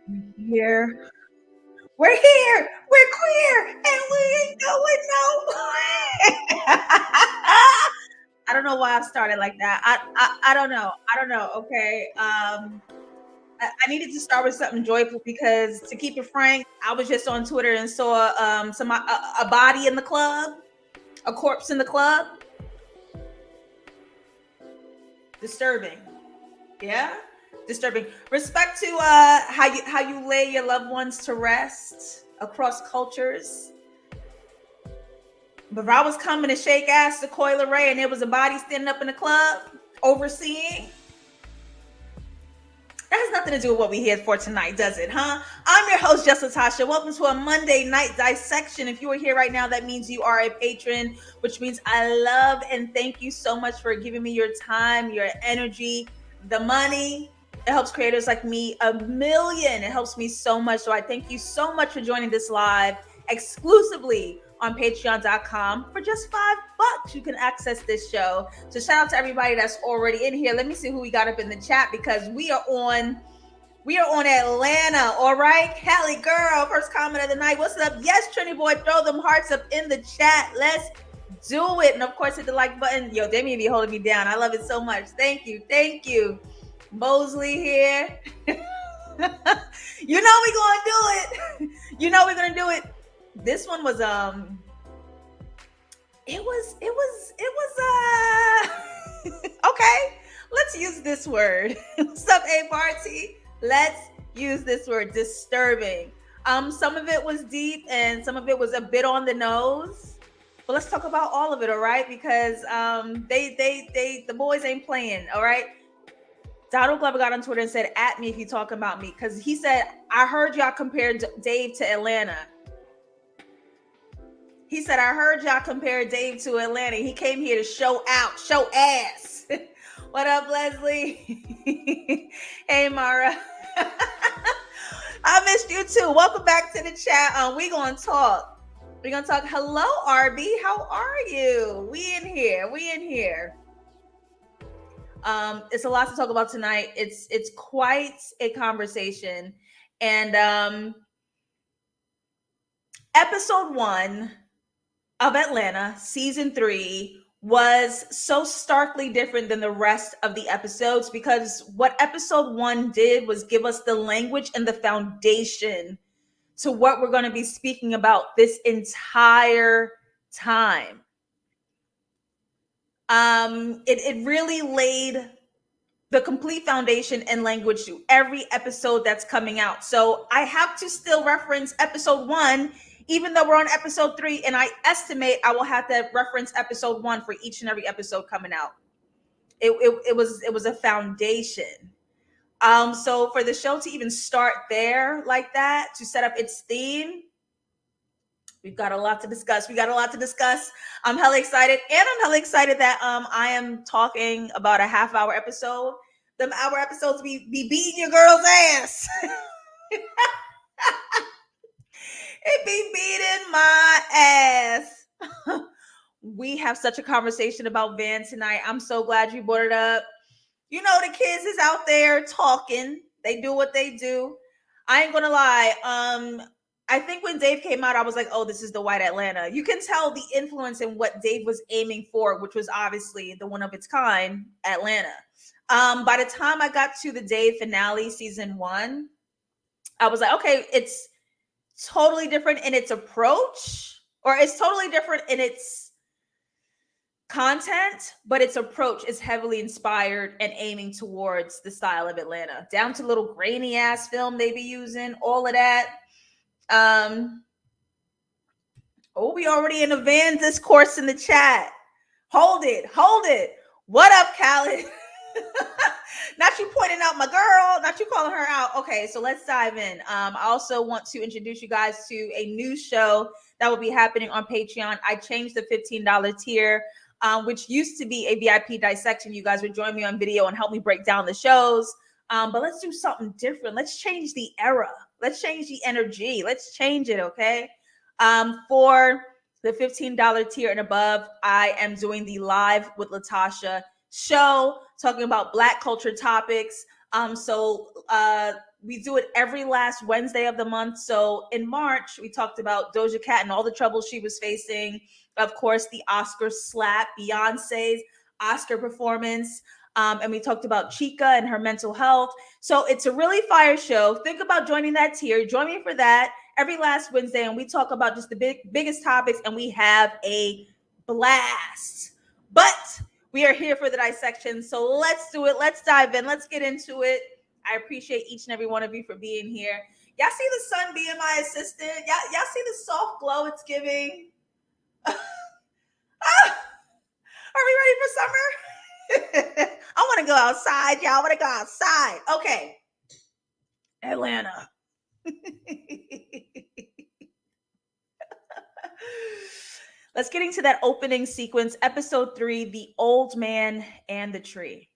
We're here. We're here. We're queer, and we ain't going nowhere. I don't know why I started like that. I don't know. I don't know. Okay. I needed to start with something joyful because, to keep it frank, I was just on Twitter and saw a body in the club, a corpse in the club. Disturbing. Yeah, disturbing. Respect to how you lay your loved ones to rest across cultures. But if I was coming to shake ass to Coil Ray and there was a body standing up in the club overseeing, that has nothing to do with what we're here for tonight, does it, huh? I'm your host, JustLatasha. Welcome to a Monday night dissection. If you are here right now, that means you are a patron, which means I love and thank you so much for giving me your time, your energy, the money. It helps creators like me a million. It helps me so much. So I thank you so much for joining this live exclusively on patreon.com. For just $5 you can access this show. So shout out to everybody that's already in here. Let me see who we got up in the chat, because we are on Atlanta. All right, Callie girl, first comment of the night. What's up? Yes, Trini boy, throw them hearts up in the chat. Let's do it. And of course, hit the like button. Yo, Damien be holding me down. I love it so much. Thank you. Mosley here. You know we gonna do it. You know we're gonna do it. This one was it was okay. Let's use this word. What's up, A Party? Let's use this word. Disturbing. Some of it was deep and some of it was a bit on the nose. But let's talk about all of it, all right? Because the boys ain't playing, all right? Donald Glover got on Twitter and said, "At me if you talking about me," because he said, "I heard y'all compared Dave to Atlanta." He said, "I heard y'all compare Dave to Atlanta. He came here to show out, show ass." What up, Leslie? Hey, Mara. I missed you too. Welcome back to the chat. We're gonna talk. Hello, RB. How are you? We in here. It's a lot to talk about tonight. It's quite a conversation. And episode 1 of Atlanta, season 3, was so starkly different than the rest of the episodes, because what episode 1 did was give us the language and the foundation to what we're going to be speaking about this entire time. It really laid the complete foundation and language to every episode that's coming out. So I have to still reference episode 1, even though we're on episode 3, and I estimate I will have to reference episode 1 for each and every episode coming out. It was a foundation. So for the show to even start there like that, to set up its theme, we've got a lot to discuss. I'm hella excited. And I'm hella excited that I am talking about a half-hour episode. Them hour episodes be beating your girl's ass. It be beating my ass. We have such a conversation about Van tonight. I'm so glad you brought it up. You know, the kids is out there talking. They do what they do. I ain't gonna lie. I think when Dave came out, I was like, oh, this is the white Atlanta. You can tell the influence in what Dave was aiming for, which was obviously the one of its kind, Atlanta. By the time I got to the Dave finale, season 1, I was like, okay, it's totally different in its approach, or it's totally different in its content, but its approach is heavily inspired and aiming towards the style of Atlanta, down to little grainy ass film they be using, all of that. We already in a Van discourse in the chat. Hold it. What up, Khaled? Not you pointing out my girl, not you calling her out. Okay, so let's dive in. I also want to introduce you guys to a new show that will be happening on Patreon. I changed the $15 tier, which used to be a VIP dissection. You guys would join me on video and help me break down the shows. But let's do something different. Let's change the era. Let's change the energy. Let's change it, okay? For the $15 tier and above, I am doing the Live with Latasha show, talking about Black culture topics. So we do it every last Wednesday of the month. So in March, we talked about Doja Cat and all the trouble she was facing. Of course, the Oscar slap, Beyonce's Oscar performance. And we talked about Chica and her mental health. So it's a really fire show. Think about joining that tier. Join me for that every last Wednesday. And we talk about just the biggest topics, and we have a blast. But we are here for the dissection. So let's do it. Let's dive in. Let's get into it. I appreciate each and every one of you for being here. Y'all see the sun being my assistant? Y'all see the soft glow it's giving? Are we ready for summer? I want to go outside, y'all. I want to go outside. Okay. Atlanta. Let's get into that opening sequence, episode 3, The Old Man and the Tree.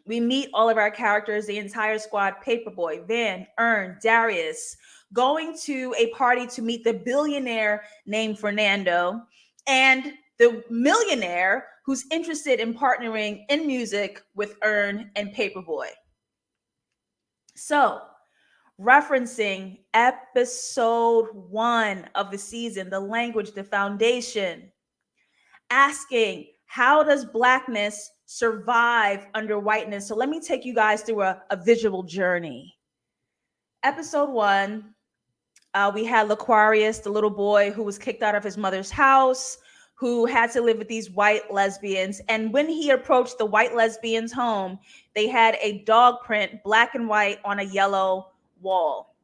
We meet all of our characters, the entire squad, Paperboy, Van, Ern, Darius, going to a party to meet the billionaire named Fernando and the millionaire who's interested in partnering in music with Ern and Paperboy. So, referencing episode 1 of the season, the language, the foundation, asking, how does blackness survive under whiteness? So let me take you guys through a visual journey. Episode 1, we had Laquarius, the little boy who was kicked out of his mother's house, who had to live with these white lesbians. And when he approached the white lesbians' home, they had a dog print, black and white, on a yellow wall.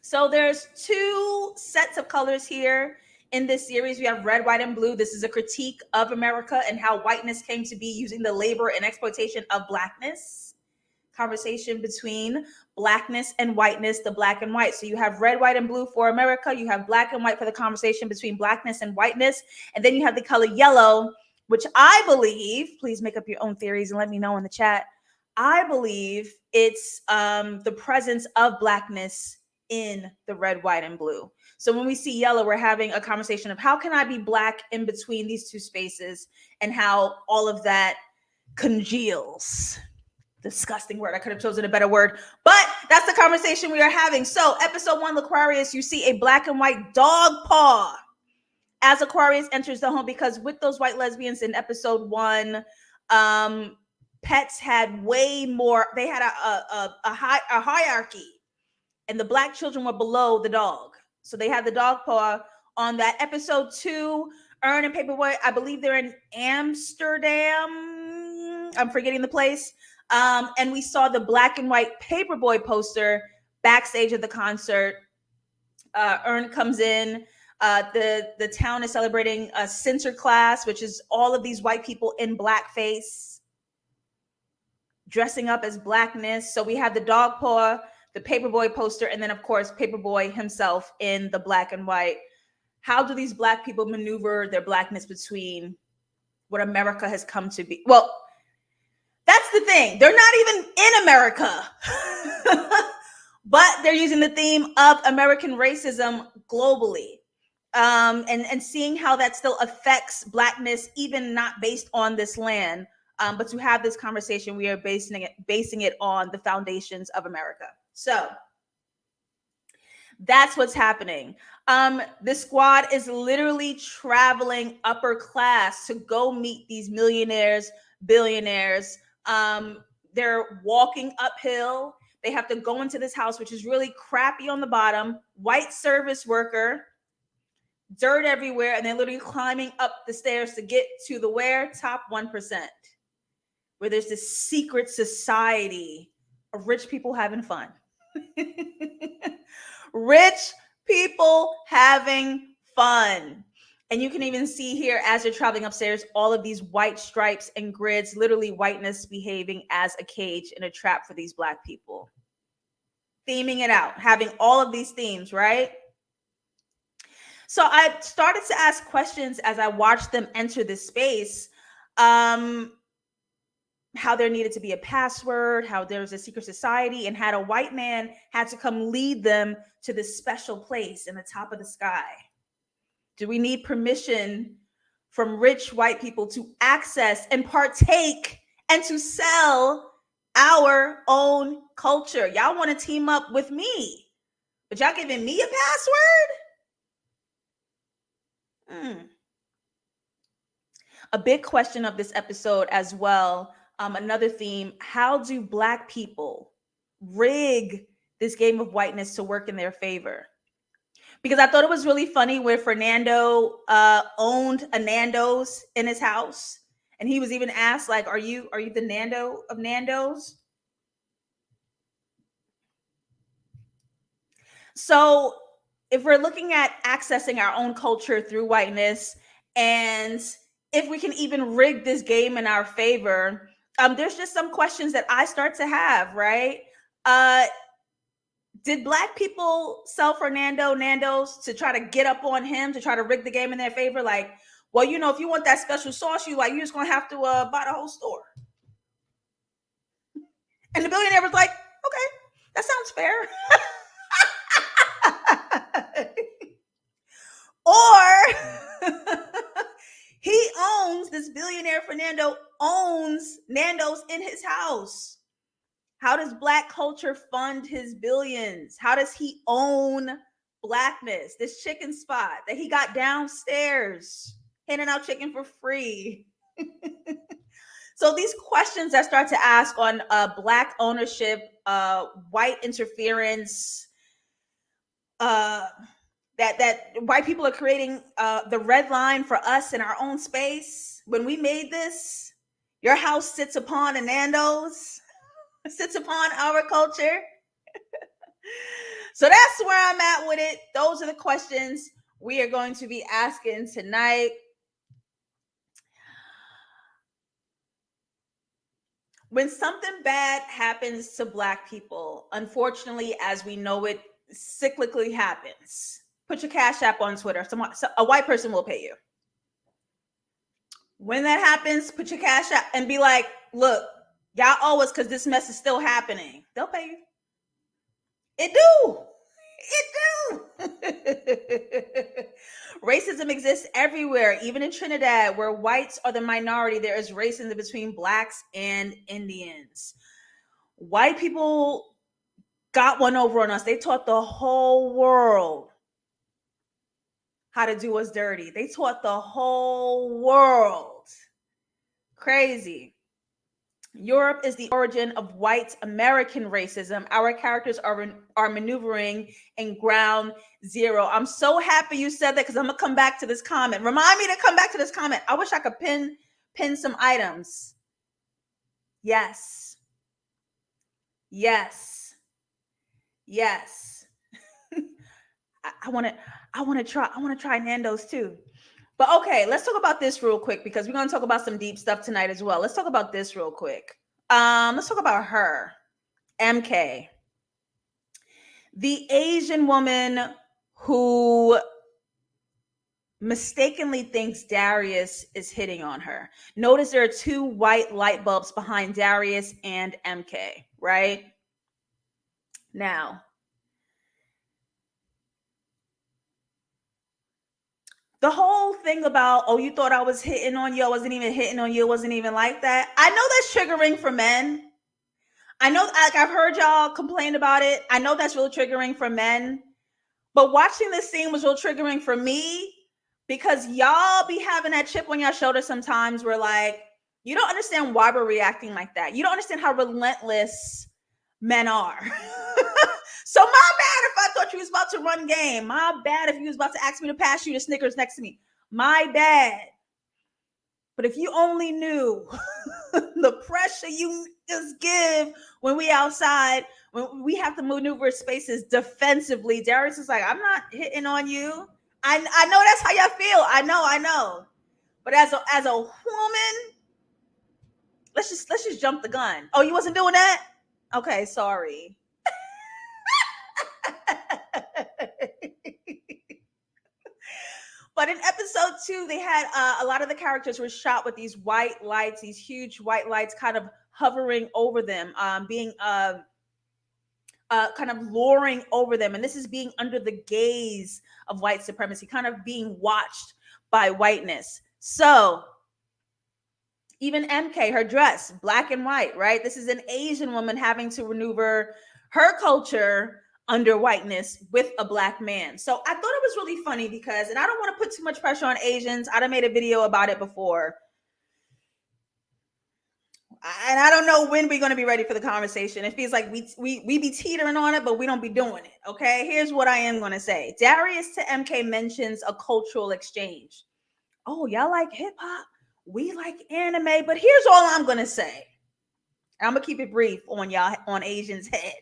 So there's 2 sets of colors here in this series. We have red, white, and blue. This is a critique of America and how whiteness came to be using the labor and exploitation of blackness. Conversation between blackness and whiteness, the black and white. So you have red, white, and blue for America. You have black and white for the conversation between blackness and whiteness. And then you have the color yellow, which I believe, please make up your own theories and let me know in the chat. I believe it's the presence of blackness in the red, white, and blue. So when we see yellow, we're having a conversation of how can I be black in between these 2 spaces and how all of that congeals. Disgusting word. I could have chosen a better word, but that's the conversation we are having. So episode 1, Aquarius, you see a black and white dog paw as Aquarius enters the home, because with those white lesbians in episode 1, pets had way more. They had a hierarchy, and the black children were below the dog. So they had the dog paw on that. Episode 2, Ern and Paperboy, I believe they're in Amsterdam. I'm forgetting the place. And we saw the black and white Paperboy poster backstage at the concert. Ern comes in. The town is celebrating a censor class, which is all of these white people in blackface, dressing up as blackness. So we have the dog paw, the Paperboy poster, and then, of course, Paperboy himself in the black and white. How do these black people maneuver their blackness between what America has come to be? Well, that's the thing. They're not even in America, but they're using the theme of American racism globally, and seeing how that still affects blackness, even not based on this land. But to have this conversation, we are basing it on the foundations of America. So that's what's happening. The squad is literally traveling upper class to go meet these millionaires, billionaires. They're walking uphill. They have to go into this house, which is really crappy on the bottom. White service worker, dirt everywhere, and they're literally climbing up the stairs to get to the where? Top 1%, where there's this secret society of rich people having fun. Rich people having fun. And you can even see here, as you're traveling upstairs, all of these white stripes and grids, literally whiteness behaving as a cage and a trap for these black people. Theming it out, having all of these themes, right? So I started to ask questions as I watched them enter this space. How there needed to be a password, how there was a secret society, and how a white man had to come lead them to this special place in the top of the sky. Do we need permission from rich white people to access and partake and to sell our own culture. Y'all want to team up with me, but y'all giving me a password? A big question of this episode as well. Another theme: how do Black people rig this game of whiteness to work in their favor? Because I thought it was really funny where Fernando owned a Nando's in his house, and he was even asked, like, "Are you the Nando of Nando's?" So, if we're looking at accessing our own culture through whiteness, and if we can even rig this game in our favor, there's just some questions that I start to have, right? Uh, did Black people sell Fernando Nando's to try to get up on him, to try to rig the game in their favor? Like, well, if you want that special sauce, you're just gonna have to buy the whole store. And the billionaire was like, okay, that sounds fair. Or he owns, this billionaire Fernando owns Nando's in his house. How does Black culture fund his billions? How does he own Blackness? This chicken spot that he got downstairs, handing out chicken for free. So these questions that start to ask on Black ownership, white interference, that white people are creating the red line for us in our own space. When we made this, your house sits upon a Nando's, sits upon our culture. So that's where I'm at with it. Those are the questions we are going to be asking tonight. When something bad happens to Black people, unfortunately, as we know it, cyclically happens. Put your Cash App on Twitter. A white person will pay you. When that happens, put your Cash App and be like, look, y'all owe us because this mess is still happening. They'll pay you. It do. Racism exists everywhere, even in Trinidad, where whites are the minority. There is racism between Blacks and Indians. White people got one over on us. They taught the whole world how to do us dirty. They taught the whole world. Crazy. Europe is the origin of white American racism. Our characters are maneuvering in ground zero. I'm so happy you said that because I'm gonna come back to this comment. Remind me to come back to this comment. I wish I could pin some items. Yes. Yes. Yes. I want to try Nando's too. But okay, let's talk about this real quick because we're going to talk about some deep stuff tonight as well. Let's talk about this real quick. Let's talk about her, MK, the Asian woman who mistakenly thinks Darius is hitting on her. Notice there are two white light bulbs behind Darius and MK, right? Now, the whole thing about, oh, you thought I was hitting on you. I wasn't even hitting on you. It wasn't even like that. I know that's triggering for men. I know, like, I've heard y'all complain about it. I know that's real triggering for men. But watching this scene was real triggering for me because y'all be having that chip on your shoulder sometimes where, like, you don't understand why we're reacting like that. You don't understand how relentless men are. So my bad if I thought you was about to run game. My bad if you was about to ask me to pass you the Snickers next to me. My bad. But if you only knew the pressure you just give when we outside, when we have to maneuver spaces defensively, Darius is like, I'm not hitting on you. I know that's how y'all feel. I know. But as a woman, let's just jump the gun. Oh, you wasn't doing that? Okay, sorry. But in episode 2, they had a lot of the characters were shot with these white lights, these huge white lights kind of hovering over them, being kind of luring over them. And this is being under the gaze of white supremacy, kind of being watched by whiteness. So Even MK, her dress, black and white, right? This is an Asian woman having to maneuver her culture under whiteness with a black man. So I thought it was really funny because, and I don't want to put too much pressure on Asians. I done made a video about it before. And I don't know when we're going to be ready for the conversation. It feels like we be teetering on it, but we don't be doing it. Okay, here's what I am going to say. Darius to MK mentions a cultural exchange. Oh, y'all like hip hop? We like anime, but here's all I'm going to say. I'm going to keep it brief on y'all, on Asians' head.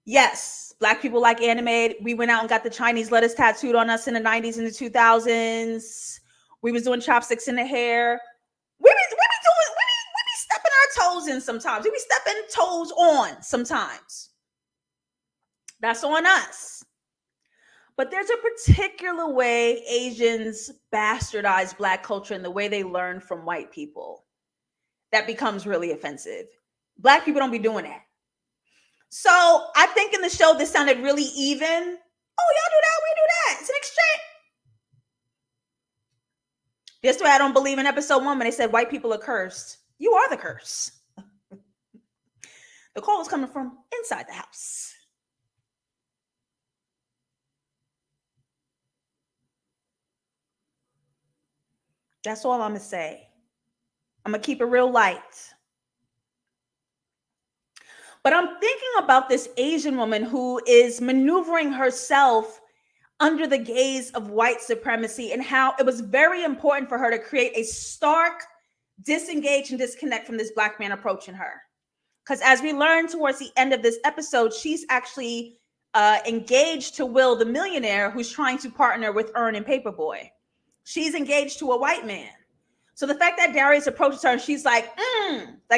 Yes, black people like anime. We went out and got the Chinese letters tattooed on us in the 90s and the 2000s. We was doing chopsticks in the hair. We be stepping our toes in sometimes. We be stepping toes on sometimes. That's on us. But there's a particular way Asians bastardize black culture and the way they learn from white people that becomes really offensive. Black people don't be doing that. So I think in the show this sounded really even. Oh, y'all do that, we do that. It's an exchange. That's why I don't believe in episode 1 when they said white people are cursed. You are the curse. The call is coming from inside the house. That's all I'm going to say. I'm going to keep it real light. But I'm thinking about this Asian woman who is maneuvering herself under the gaze of white supremacy and how it was very important for her to create a stark disengage and disconnect from this black man approaching her. Because as we learn towards the end of this episode, she's actually engaged to Will, the millionaire, who's trying to partner with Earn and Paperboy. She's engaged to a white man. So the fact that Darius approaches her and she's like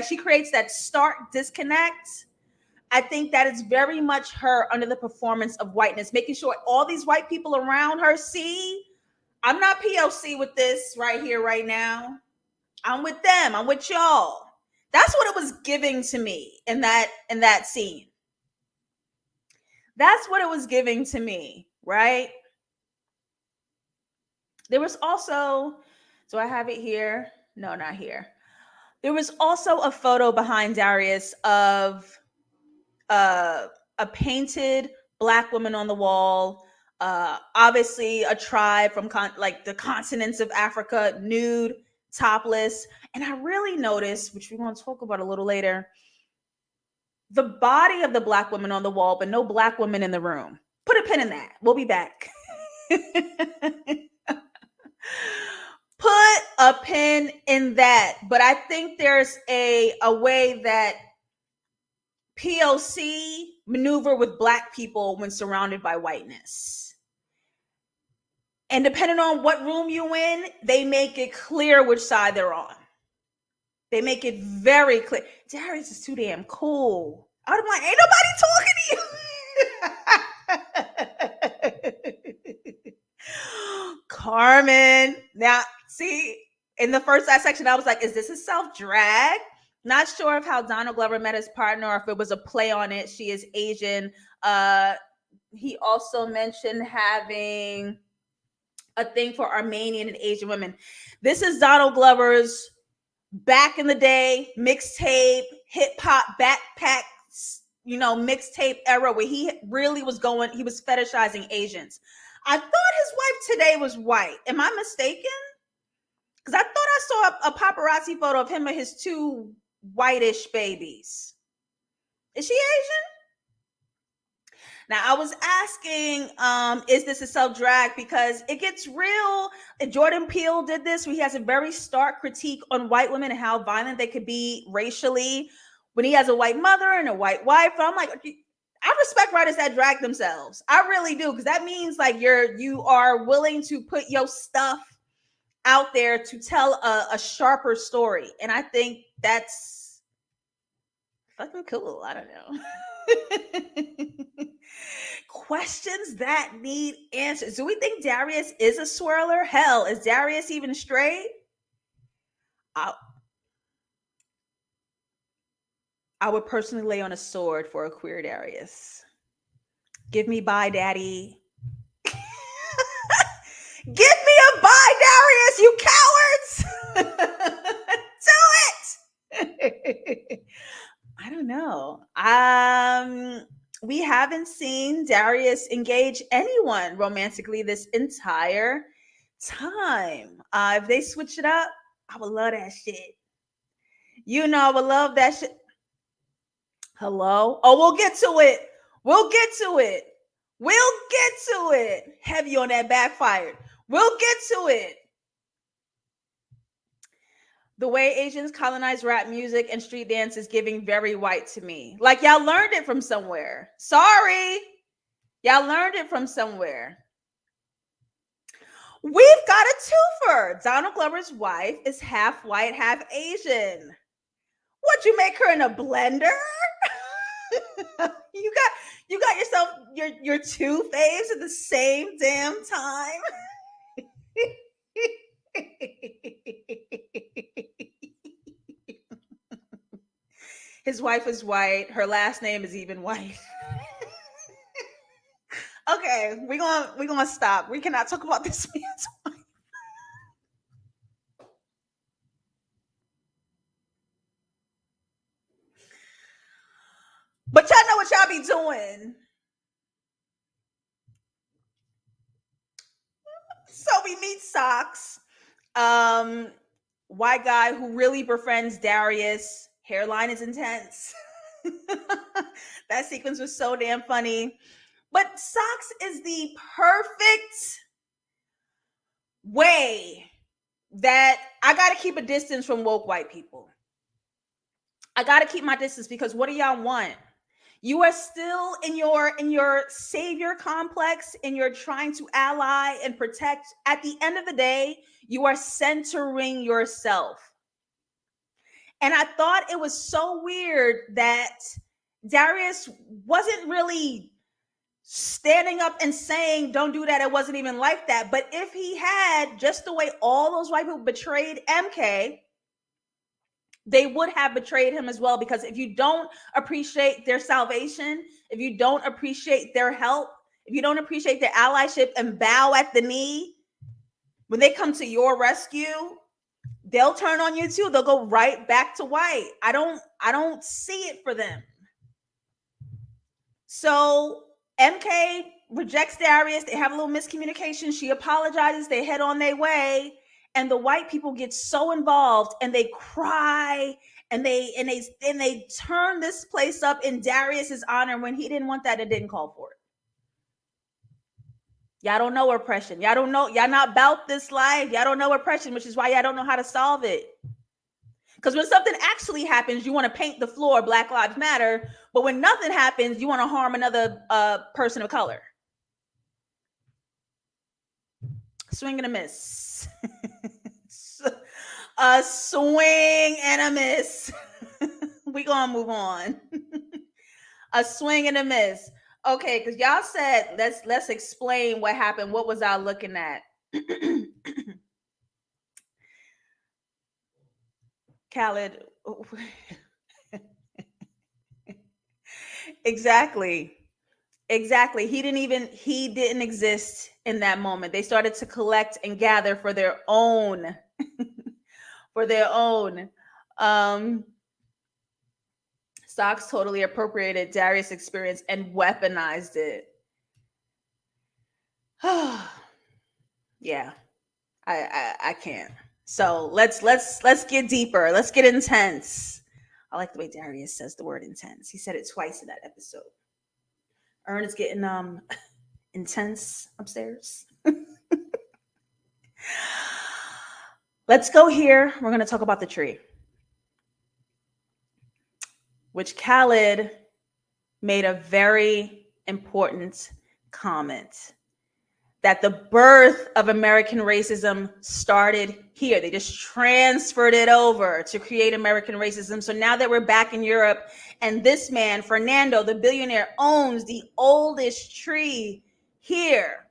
she creates that stark disconnect, I think that is very much her under the performance of whiteness, making sure all these white people around her see, I'm not POC with this right here, right now. I'm with them. I'm with y'all. That's what it was giving to me in that scene. That's what it was giving to me, right? There was also, so I have it here. No, not here. There was also a photo behind Darius of a painted black woman on the wall. Obviously, a tribe from like the continents of Africa, nude, topless. And I really noticed, which we're going to talk about a little later, the body of the black woman on the wall, but no black woman in the room. Put a pin in that. We'll be back. Put a pin in that. But I think there's a way that POC maneuver with black people when surrounded by whiteness. And depending on what room you in, they make it clear which side they're on. They make it very clear. Darius is too damn cool. I'm like, ain't nobody talking to you. Carmen. Now, see, in the first section, I was like, is this a self-drag? Not sure of how Donald Glover met his partner or if it was a play on it. She is Asian. He also mentioned having a thing for Armenian and Asian women. This is Donald Glover's back in the day mixtape, hip hop backpacks, mixtape era where he really was going, he was fetishizing Asians. I thought his wife today was white. Am I mistaken? Because I thought I saw a paparazzi photo of him and his 2 whitish babies. Is she Asian? Now, I was asking, is this a self-drag? Because it gets real. Jordan Peele did this, where he has a very stark critique on white women and how violent they could be racially when he has a white mother and a white wife. And I'm like, I respect writers that drag themselves. I really do, because that means like you are willing to put your stuff out there to tell a sharper story. And I think that's fucking cool. I don't know. Questions that need answers. Do we think Darius is a swirler? Hell, is Darius even straight? I would personally lay on a sword for a queer Darius. Give me bye, daddy. Give me a bye, Darius. you cowards! Do it! I don't know. We haven't seen Darius engage anyone romantically this entire time. If they switch it up, I would love that shit. I would love that shit. Hello? Oh, we'll get to it. We'll get to it. We'll get to it. Heavy on that backfired. We'll get to it. The way Asians colonize rap music and street dance is giving very white to me. Like y'all learned it from somewhere. Sorry. Y'all learned it from somewhere. We've got a twofer. Donald Glover's wife is half white, half Asian. What, you make her in a blender? you got yourself your two faves at the same damn time. His wife is white. Her last name is even white. Okay, we're gonna stop. We cannot talk about this man's wife. But y'all know what y'all be doing. So we meet Socks, white guy who really befriends Darius. Hairline is intense. That sequence was so damn funny. But Socks is the perfect way that I got to keep a distance from woke white people. I got to keep my distance because what do y'all want? You are still in your savior complex and you're trying to ally and protect. At the end of the day, you are centering yourself. And I thought it was so weird that Darius wasn't really standing up and saying, don't do that. It wasn't even like that. But if he had, just the way all those white people betrayed MK, they would have betrayed him as well. Because if you don't appreciate their salvation, if you don't appreciate their help, if you don't appreciate their allyship and bow at the knee, when they come to your rescue, they'll turn on you too. They'll go right back to white. I don't see it for them. So MK rejects Darius. They have a little miscommunication. She apologizes. They head on their way. And the white people get so involved and they cry and they turn this place up in Darius's honor when he didn't want that and didn't call for it. Y'all don't know oppression. Y'all don't know. Y'all not about this life. Y'all don't know oppression, which is why y'all don't know how to solve it. Because when something actually happens, you want to paint the floor Black Lives Matter. But when nothing happens, you want to harm another person of color. Swing and a miss. A swing and a miss. We gonna move on. A swing and a miss. Okay, because y'all said let's explain what happened. What was I looking at? Khaled. Exactly. He didn't exist in that moment. They started to collect and gather for their own for their own. Socks totally appropriated Darius' experience and weaponized it. Yeah. I can't. So let's get deeper. Let's get intense. I like the way Darius says the word intense. He said it twice in that episode. Ern is getting intense upstairs. Let's go here. We're going to talk about the tree, which Khaled made a very important comment that the birth of American racism started here. They just transferred it over to create American racism. So now that we're back in Europe and this man, Fernando, the billionaire, owns the oldest tree here.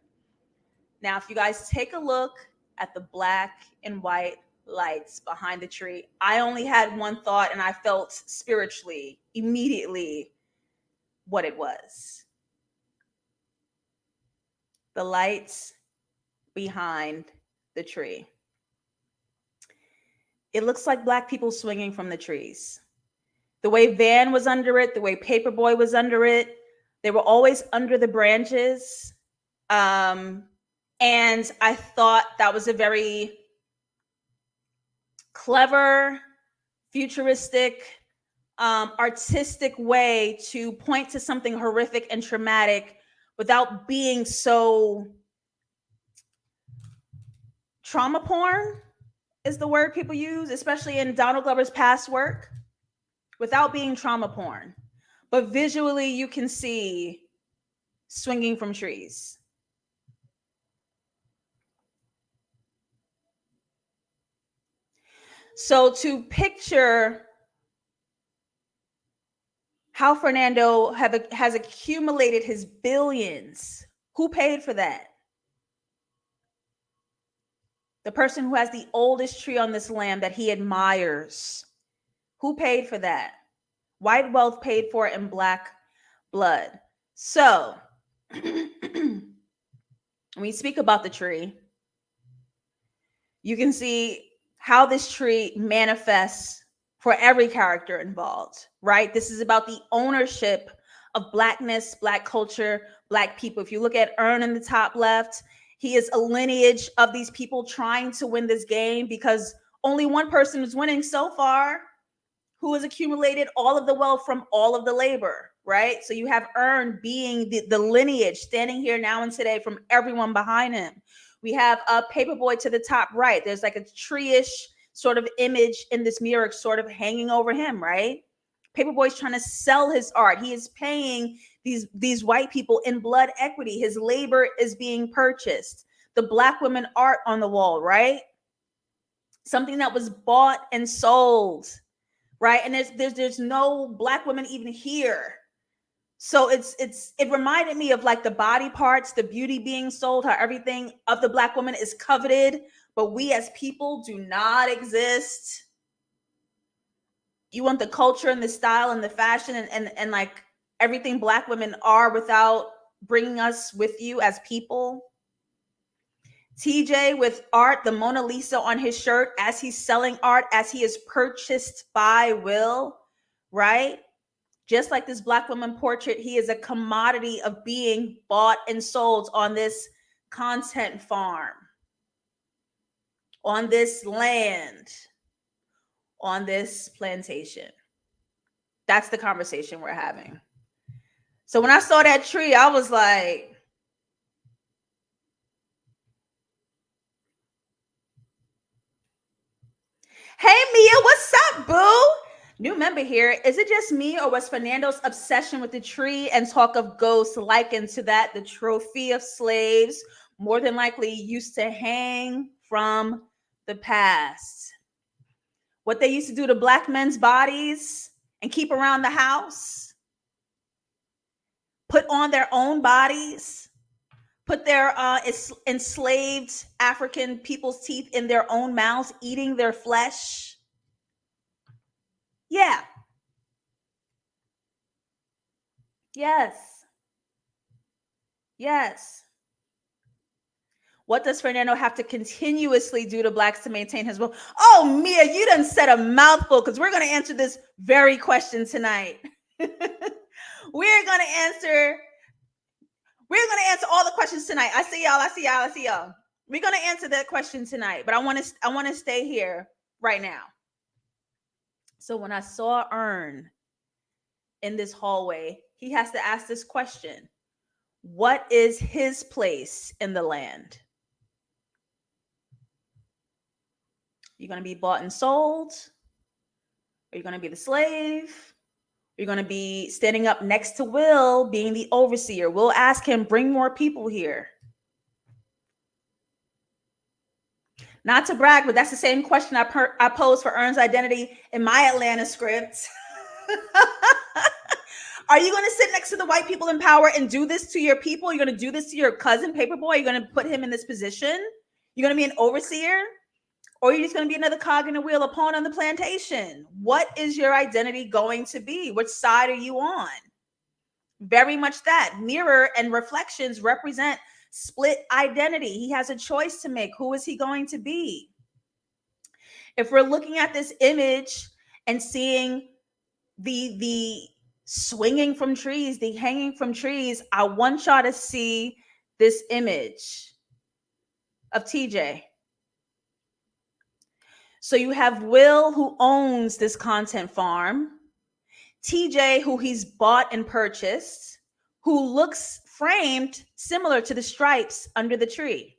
Now, if you guys take a look at the black and white lights behind the tree, I only had one thought and I felt spiritually immediately what it was. The lights behind the tree. it looks like Black people swinging from the trees. The way Van was under it, the way Paperboy was under it, they were always under the branches. And I thought that was a very clever, futuristic, artistic way to point to something horrific and traumatic without being so trauma porn is the word people use, especially in Donald Glover's past work, without being trauma porn. But visually, you can see swinging from trees. So to picture how Fernando has accumulated his billions, who paid for that? The person who has the oldest tree on this land that he admires. Who paid for that? White wealth paid for it in Black blood. So when we speak about the tree, you can see how this tree manifests for every character involved, right? This is about the ownership of Blackness, Black culture, Black people. If you look at Ern in the top left, he is a lineage of these people trying to win this game because only one person is winning so far, who has accumulated all of the wealth from all of the labor, right? So you have Ern being the lineage standing here now and today from everyone behind him. We have a Paperboy to the top right. There's like a tree-ish sort of image in this mirror sort of hanging over him, right? Paperboy's trying to sell his art. He is paying these white people in blood equity. His labor is being purchased. The Black women art on the wall, right? Something that was bought and sold, right? And there's no Black women even here. So it reminded me of like the body parts, the beauty being sold, how everything of the Black woman is coveted, but we as people do not exist. You want the culture and the style and the fashion and like everything Black women are without bringing us with you as people. TJ with art, the Mona Lisa on his shirt as he's selling art, as he is purchased by will, right? Just like this Black woman portrait, he is a commodity of being bought and sold on this content farm, on this land, on this plantation. That's the conversation we're having. So when I saw that tree, I was like, hey, Mia, what's up, boo? New member here. Is it just me, or was Fernando's obsession with the tree and talk of ghosts likened to that the trophy of slaves more than likely used to hang from the past? What they used to do to Black men's bodies and keep around the house, put on their own bodies, put their enslaved African people's teeth in their own mouths, eating their flesh. Yeah. Yes. Yes. What does Fernando have to continuously do to Blacks to maintain his will? Oh, Mia, you done said a mouthful, because we're going to answer this very question tonight. We're going to answer all the questions tonight. I see y'all. We're going to answer that question tonight, but I want to stay here right now. So when I saw Ern in this hallway, he has to ask this question: what is his place in the land? You're going to be bought and sold? Are you going to be the slave? You're going to be standing up next to Will, being the overseer. We'll ask him, bring more people here. Not to brag, but that's the same question I posed for Ern's identity in my Atlanta script. Are you going to sit next to the white people in power and do this to your people? You're going to do this to your cousin, Paperboy? You're going to put him in this position? You're going to be an overseer? Or you're just going to be another cog in the wheel, a pawn on the plantation? What is your identity going to be? Which side are you on? Very much that. Mirror and reflections represent split identity. He has a choice to make. Who is he going to be? If we're looking at this image and seeing the swinging from trees, the hanging from trees, I want y'all to see this image of TJ. So you have Will, who owns this content farm, TJ, who he's bought and purchased, who looks framed similar to the stripes under the tree.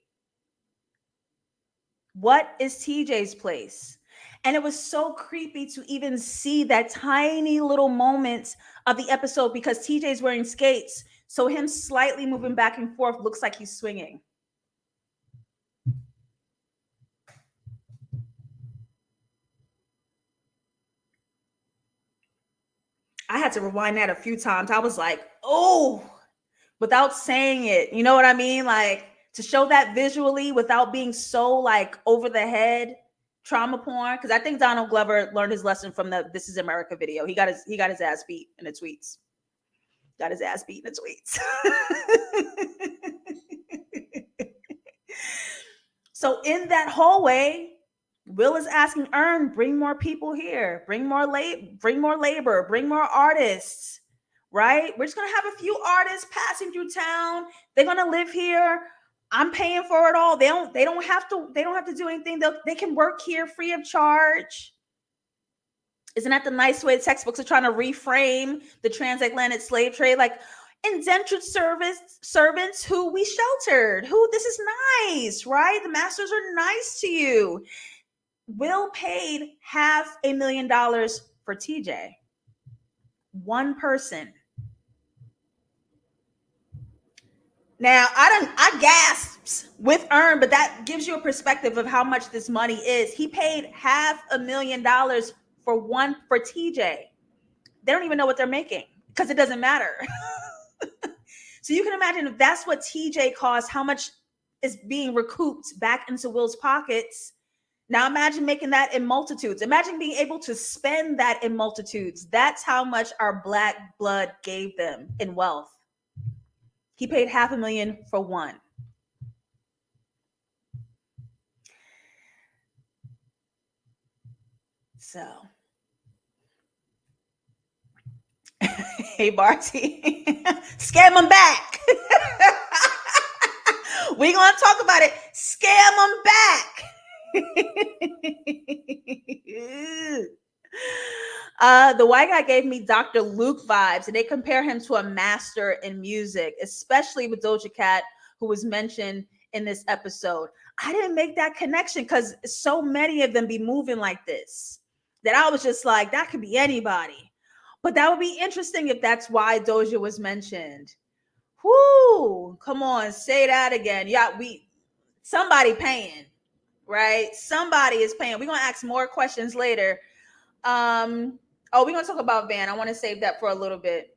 What is TJ's place? And it was so creepy to even see that tiny little moments of the episode because TJ's wearing skates. So him slightly moving back and forth looks like he's swinging. I had to rewind that a few times. I was like, oh, without saying it. You know what I mean? Like to show that visually without being so like over the head trauma porn. Because I think Donald Glover learned his lesson from the This Is America video. He got his ass beat in the tweets. Got his ass beat in the tweets. So in that hallway, Will is asking Earn, bring more people here, bring more labor, bring more artists, right? We're just gonna have a few artists passing through town. They're gonna live here. I'm paying for it all. They don't have to do anything. They can work here free of charge. Isn't that the nice way textbooks are trying to reframe the transatlantic slave trade? Like indentured servants who we sheltered, who this is nice, right? The masters are nice to you. Will paid $500,000 for TJ. One person. Now I gasps with Earn, but that gives you a perspective of how much this money is. He paid $500,000 for TJ. They don't even know what they're making because it doesn't matter. So you can imagine if that's what TJ costs, how much is being recouped back into Will's pockets. Now imagine making that in multitudes. Imagine being able to spend that in multitudes. That's how much our Black blood gave them in wealth. He paid $500,000 for one. So, hey Barty, scam them back. We're gonna talk about it. Scam them back. The white guy gave me Dr. Luke vibes, and they compare him to a master in music, especially with Doja Cat, who was mentioned in this episode. I didn't make that connection because so many of them be moving like this that I was just like, that could be anybody. But that would be interesting if that's why Doja was mentioned. Whoo, come on, say that again. Yeah, somebody paying, right? Somebody is paying. We're gonna ask more questions later. We're gonna talk about Van. I want to save that for a little bit.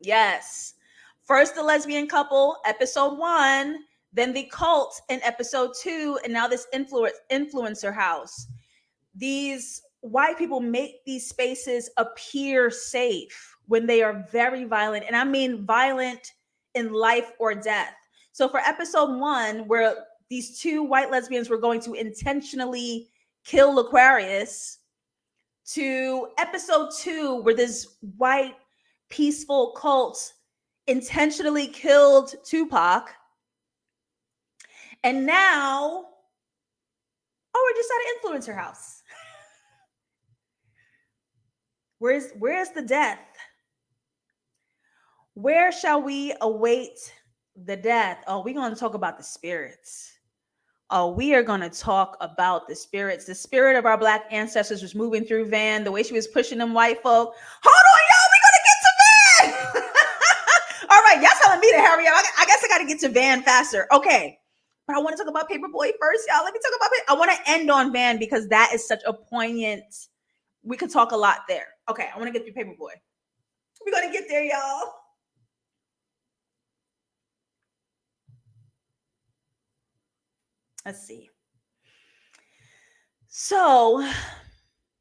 Yes. First the lesbian couple, episode 1, then the cult in episode 2, and now this influencer house. These white people make these spaces appear safe when they are very violent, and I mean violent in life or death. So for episode 1, where these two white lesbians were going to intentionally kill Aquarius, to episode 2, where this white peaceful cult intentionally killed Tupac, and now, we're just at an influencer house. Where's the death? Where shall we await the death? We're going to talk about the spirits. We are going to talk about the spirits. The spirit of our Black ancestors was moving through Van, the way she was pushing them white folk. Hold on, y'all, we're going to get to Van. All right, y'all telling me to hurry up. I guess I got to get to Van faster. Okay. But I want to talk about Paperboy first, y'all. Let me talk about it. I want to end on Van because that is such a poignant, we could talk a lot there. Okay, I want to get through Paperboy. We're going to get there, y'all. Let's see. So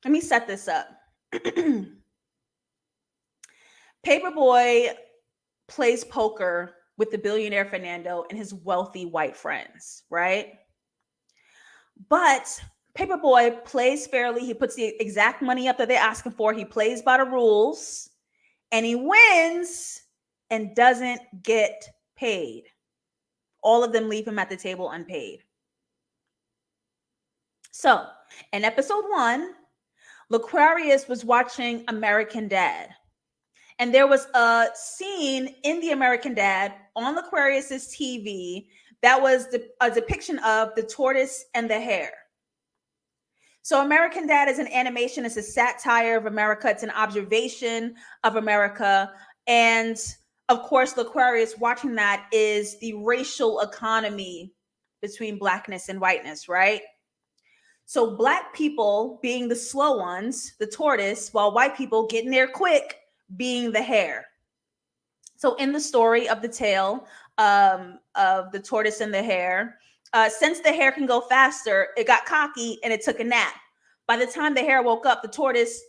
let me set this up. Paperboy plays poker with the billionaire Fernando and his wealthy white friends, right? But Paperboy plays fairly. He puts the exact money up that they're asking for. He plays by the rules and he wins and doesn't get paid. All of them leave him at the table unpaid. So, in episode 1, Laquarius was watching American Dad. And there was a scene in the American Dad on Laquarius's TV that was a depiction of the tortoise and the hare. So American Dad is an animation. It's a satire of America. It's an observation of America. And of course, Laquarius watching that is the racial economy between blackness and whiteness, right? So black people being the slow ones, the tortoise, while white people getting there quick being the hare. So in the story of the tale of the tortoise and the hare, since the hare can go faster, it got cocky and it took a nap. By the time the hare woke up, the tortoise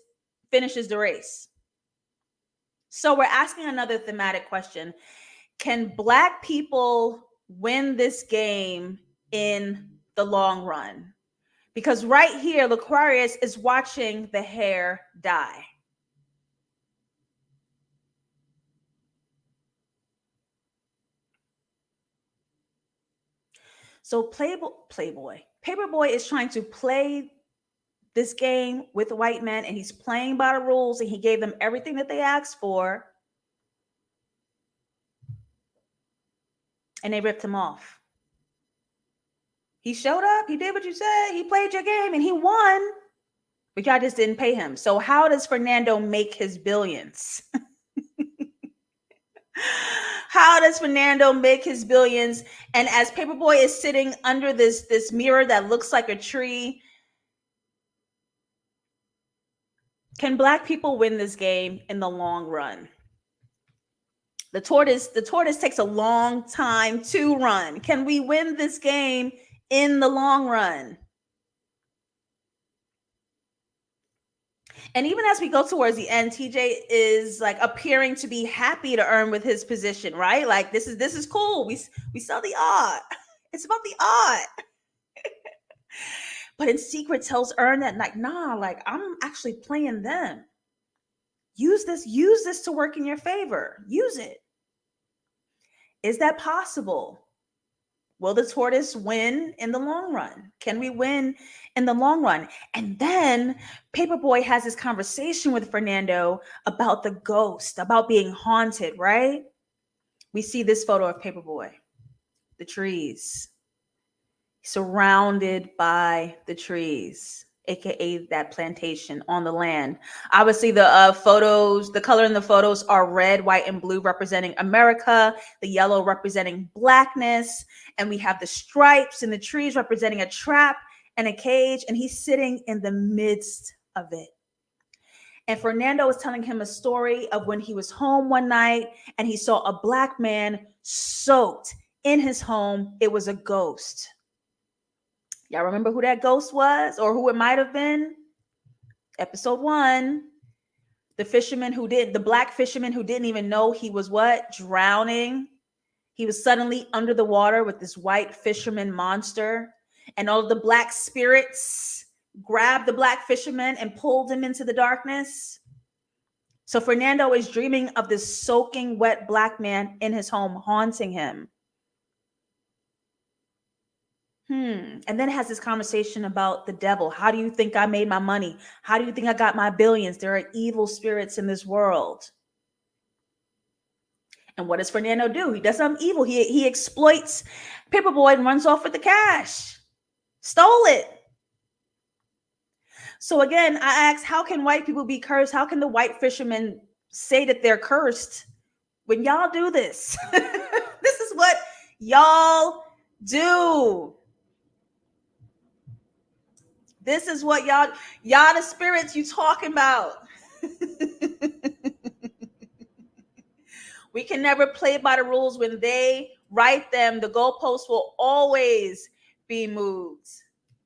finishes the race. So we're asking another thematic question. Can black people win this game in the long run? Because right here, Laquarius is watching the hare die. So Paperboy is trying to play this game with white men, and he's playing by the rules, and he gave them everything that they asked for, and they ripped him off. He showed up, he did what you said, he played your game, and he won, but y'all just didn't pay him. So how does Fernando make his billions? How does Fernando make his billions? And as Paperboy is sitting under this mirror that looks like a tree, can black people win this game in the long run? The tortoise takes a long time to run. Can we win this game in the long run? And even as we go towards the end, TJ is like appearing to be happy to earn with his position, right? Like this is cool. We sell the art. It's about the art. But in secret tells Earn that like, nah, like I'm actually playing them. Use this to work in your favor. Use it. Is that possible? Will the tortoise win in the long run? Can we win in the long run? And then Paperboy has this conversation with Fernando about the ghost, about being haunted, right? We see this photo of Paperboy, the trees, surrounded by the trees, aka that plantation on the land. Obviously the photos, the color in the photos are red, white, and blue representing America, the yellow representing blackness, and we have the stripes in the trees representing a trap and a cage, and he's sitting in the midst of it. And Fernando was telling him a story of when he was home one night and he saw a black man soaked in his home. It was a ghost. Y'all remember who that ghost was or who it might have been? Episode 1, the black fisherman who didn't even know he was what? Drowning. He was suddenly under the water with this white fisherman monster, and all of the black spirits grabbed the black fisherman and pulled him into the darkness. So Fernando is dreaming of this soaking wet black man in his home haunting him. And then it has this conversation about the devil. How do you think I made my money? How do you think I got my billions? There are evil spirits in this world. And what does Fernando do? He does something evil. He exploits Paperboy and runs off with the cash. Stole it. So again, I ask, how can white people be cursed? How can the white fishermen say that they're cursed when y'all do this? This is what y'all do. This is what y'all the spirits you talking about. We can never play by the rules. When they write them, the goalposts will always be moved.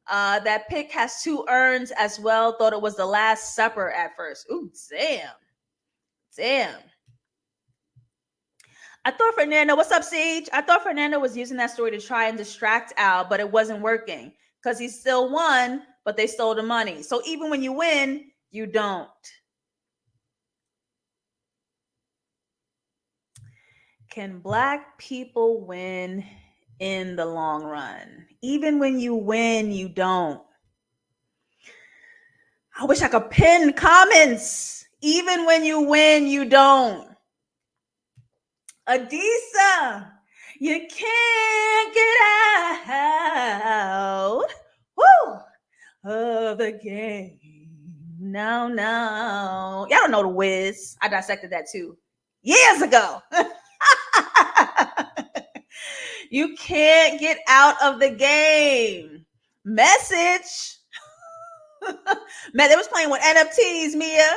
That pic has 2 urns as well. Thought it was the Last Supper at first. Ooh, damn. I thought Fernando, what's up, Sage? I thought Fernando was using that story to try and distract Al, but it wasn't working because he still won, but they stole the money. So even when you win, you don't. Can Black people win in the long run? Even when you win, you don't. I wish I could pin comments. Even when you win, you don't. Adisa, you can't get out. Woo! Of the game. No. Y'all don't know the whiz. I dissected that too years ago. You can't get out of the game. Message. Man, they was playing with NFTs, Mia.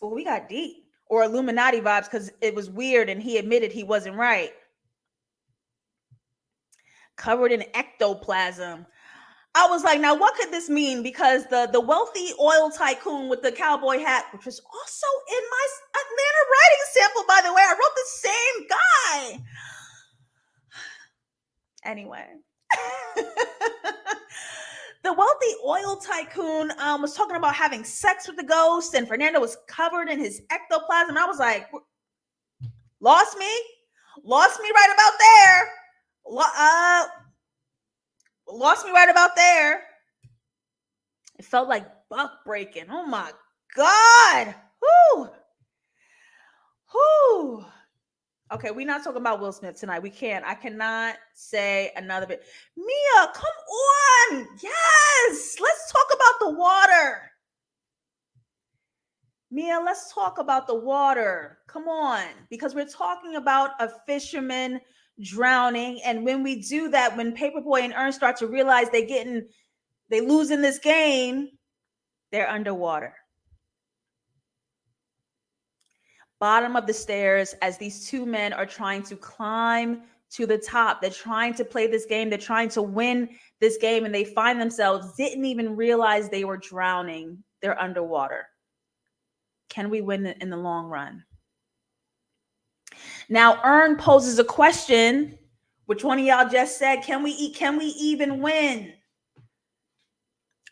Well, we got deep. Or Illuminati vibes because it was weird and he admitted he wasn't right. Covered in ectoplasm. I was like, now what could this mean? Because the wealthy oil tycoon with the cowboy hat, which was also in my Atlanta writing sample, by the way, I wrote the same guy. Anyway. The wealthy oil tycoon was talking about having sex with the ghost, and Fernando was covered in his ectoplasm. I was like, lost me right about there. Lost me right about there. It felt like buck breaking. Oh my God. Whew. Okay, we're not talking about Will Smith tonight. We can't. I cannot say another bit. Mia, come on. Yes. Let's talk about the water. Mia, let's talk about the water. Come on. Because we're talking about a fisherman drowning. And when we do that, when Paperboy and Ernst start to realize they lose in this game, they're underwater. Bottom of the stairs as these two men are trying to climb to the top. They're trying to play this game. They're trying to win this game, and they find themselves didn't even realize they were drowning. They're underwater. Can we win in the long run? Now, Ern poses a question, which one of y'all just said, can we even win?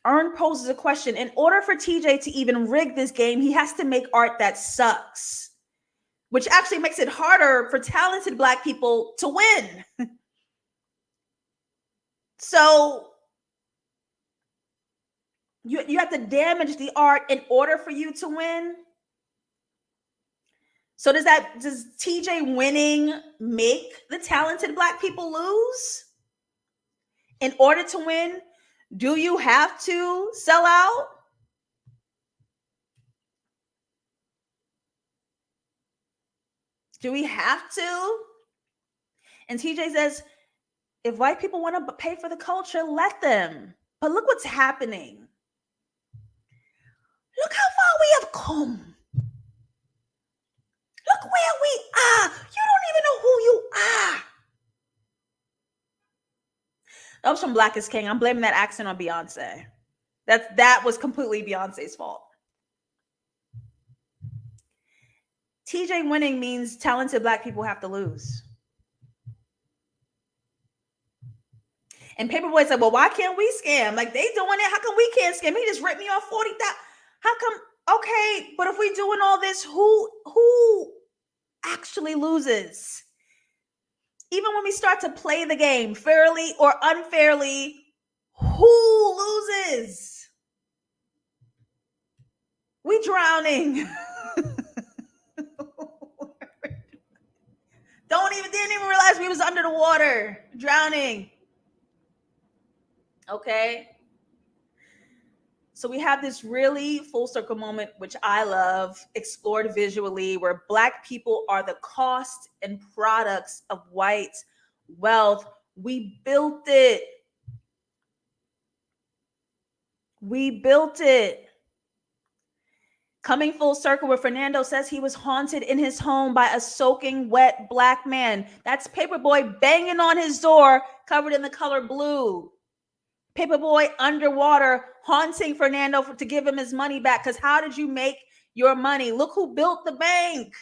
Ern poses a question. In order for TJ to even rig this game, he has to make art that sucks, which actually makes it harder for talented Black people to win. So you have to damage the art in order for you to win. So does TJ winning make the talented Black people lose? In order to win, do you have to sell out? Do we have to? And TJ says, if white people want to pay for the culture, let them. But look what's happening. Look how far we have come. Look where we are. You don't even know who you are. That was from Black is King. I'm blaming that accent on Beyonce. That was completely Beyonce's fault. TJ winning means talented Black people have to lose. And Paperboy said, well, why can't we scam? Like, they doing it. How come we can't scam? He just ripped me off 40,000. How come? Okay, but if we doing all this, who actually loses? Even when we start to play the game fairly or unfairly, who loses? We drowning. Didn't even realize we was under the water, drowning. Okay. So we have this really full circle moment, which I love, explored visually, where Black people are the cost and products of white wealth. We built it. Coming full circle where Fernando says he was haunted in his home by a soaking wet Black man. That's Paperboy banging on his door, covered in the color blue. Paperboy underwater, haunting Fernando to give him his money back. Because how did you make your money? Look who built the bank.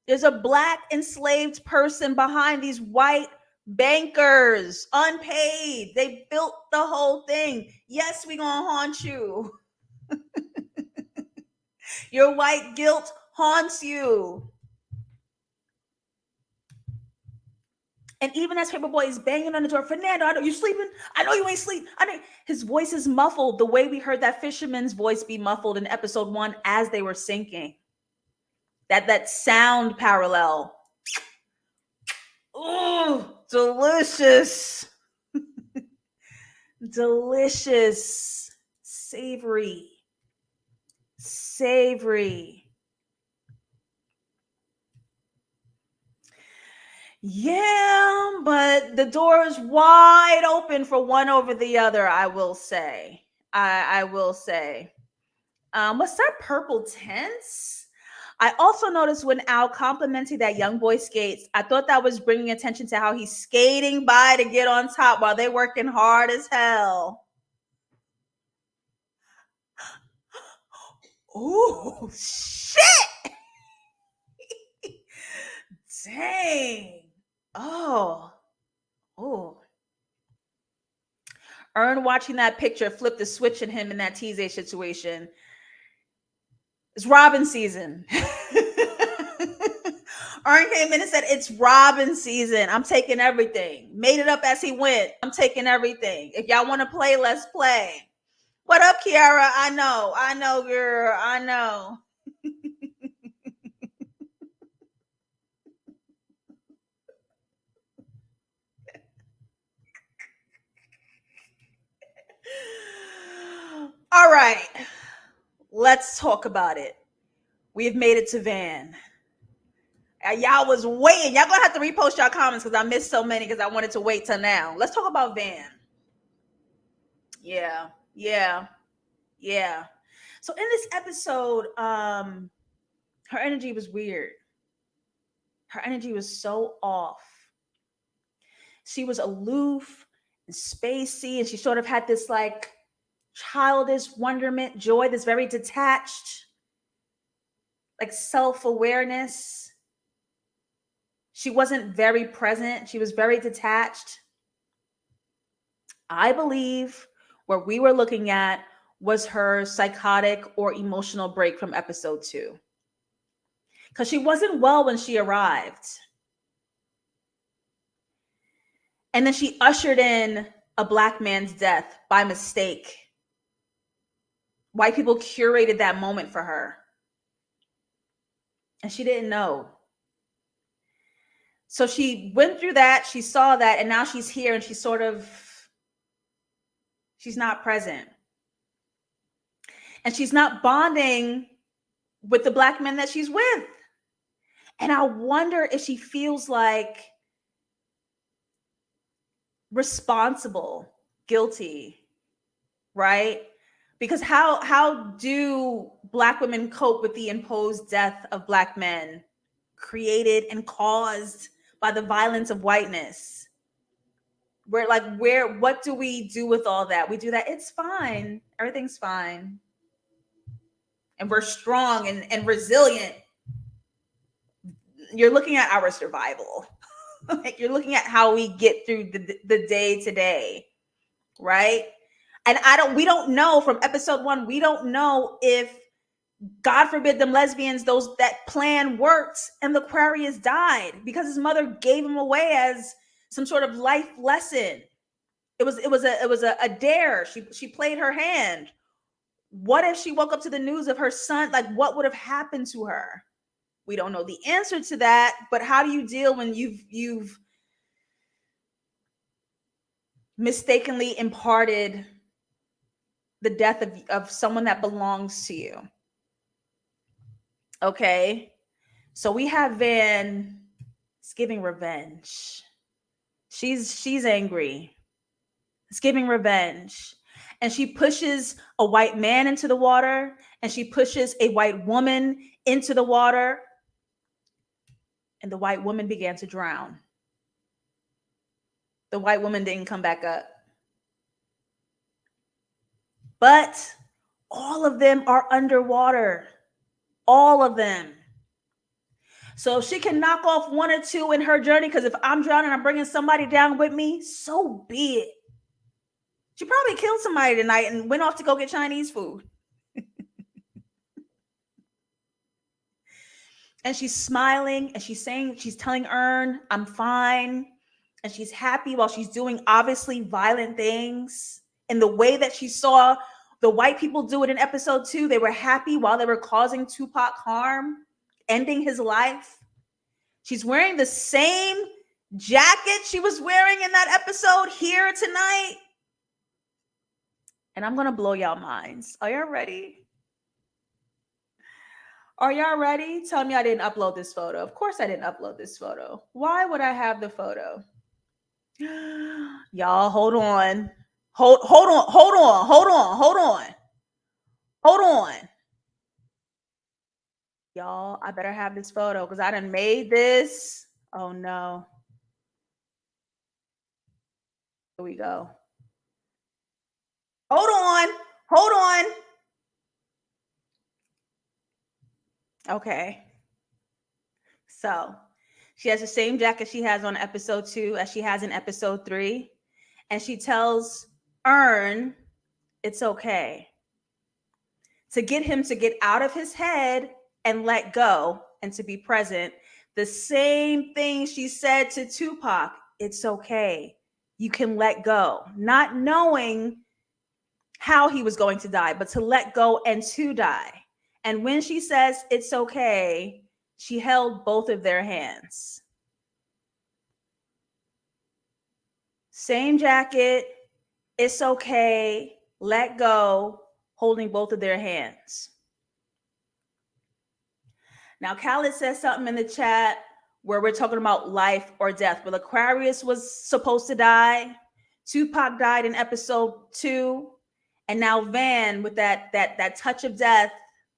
There's a black enslaved person behind these white bankers, unpaid. They built the whole thing. Yes, we gonna haunt you. Your white guilt haunts you. And even as Paperboy is banging on the door, Fernando, I know you sleeping. I know you ain't sleep. I know his voice is muffled the way we heard that fisherman's voice be muffled in episode 1 as they were sinking. That sound parallel. Ooh, delicious. Delicious. Savory. Savory. Yeah, but the door is wide open for one over the other, I will say. I will say. What's that purple tense? I also noticed when Al complimented that young boy skates, I thought that was bringing attention to how he's skating by to get on top while they're working hard as hell. Ooh, shit! Dang. Oh. Oh. Ern watching that picture flip the switch in him in that TJ situation. It's Robin season. Ern came in and said, it's Robin season. I'm taking everything. Made it up as he went. I'm taking everything. If y'all want to play, let's play. What up, Kiara? I know, girl. I know. All right. Let's talk about it. We have made it to Van. Y'all was waiting. Y'all gonna have to repost y'all comments because I missed so many because I wanted to wait till now. Let's talk about Van. Yeah, yeah, yeah. So in this episode, her energy was weird. Her energy was so off. She was aloof and spacey, and she sort of had this like childish wonderment, joy, this very detached, like self-awareness. She wasn't very present. She was very detached. I believe what we were looking at was her psychotic or emotional break from episode 2. Because she wasn't well when she arrived. And then she ushered in a black man's death by mistake. White people curated that moment for her. And she didn't know. So she went through that, she saw that, and now she's here and she's not present. And she's not bonding with the black men that she's with. And I wonder if she feels like responsible, guilty, right? Because how do black women cope with the imposed death of black men created and caused by the violence of whiteness? What do we do with all that? We do that, it's fine, everything's fine, and we're strong and resilient. You're looking at our survival. You're looking at how we get through the day to day, right? And we don't know from episode 1, we don't know if, God forbid, them lesbians, that plan worked and the Aquarius died because his mother gave him away as some sort of life lesson. It was a dare. She played her hand. What if she woke up to the news of her son? Like, what would have happened to her? We don't know the answer to that, but how do you deal when you've mistakenly imparted the death of someone that belongs to you? Okay. So we have Van. It's giving revenge. She's angry. It's giving revenge. And she pushes a white man into the water, and she pushes a white woman into the water, and the white woman began to drown. The white woman didn't come back up. But all of them are underwater. All of them. So if she can knock off one or two in her journey, because if I'm drowning, I'm bringing somebody down with me, so be it. She probably killed somebody tonight and went off to go get Chinese food. And she's smiling and she's saying, she's telling Ern, I'm fine. And she's happy while she's doing obviously violent things. In the way that she saw the white people do it in episode 2, they were happy while they were causing Tupac harm, ending his life. She's wearing the same jacket she was wearing in that episode here tonight. And I'm going to blow y'all minds. Are y'all ready? Are y'all ready? Tell me I didn't upload this photo. Of course I didn't upload this photo. Why would I have the photo? Y'all, hold on. Hold on. Hold on. Y'all, I better have this photo because I done made this. Oh no. Here we go. Hold on. Hold on. Okay. So she has the same jacket she has on episode 2 as she has in episode 3. And she tells Ern it's okay, to get him to get out of his head and let go and to be present. The same thing she said to Tupac, it's okay. You can let go. Not knowing how he was going to die, but to let go and to die. And when she says it's okay, she held both of their hands. Same jacket, it's okay, let go, holding both of their hands. Now, Khaled says something in the chat where we're talking about life or death. Well, Aquarius was supposed to die. Tupac died in episode 2. And now Van with that touch of death.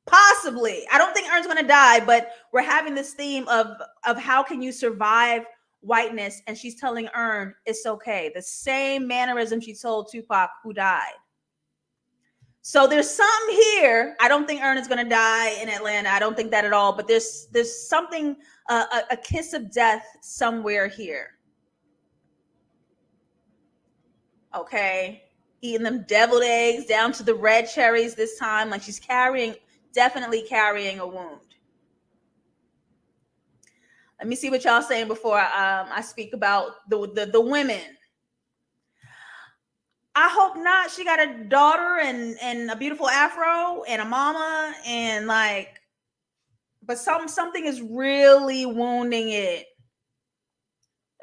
Possibly. I don't think Ern's gonna die, but we're having this theme of how can you survive whiteness, and she's telling Ern it's okay. The same mannerism she told Tupac, who died. So there's some here. I don't think Ern is going to die in Atlanta. I don't think that at all. But there's something, a kiss of death somewhere here. Okay, eating them deviled eggs down to the red cherries this time. Like she's definitely carrying a wound. Let me see what y'all saying before I speak about the women. I hope not. She got a daughter and a beautiful afro and a mama and like, but something is really wounding it.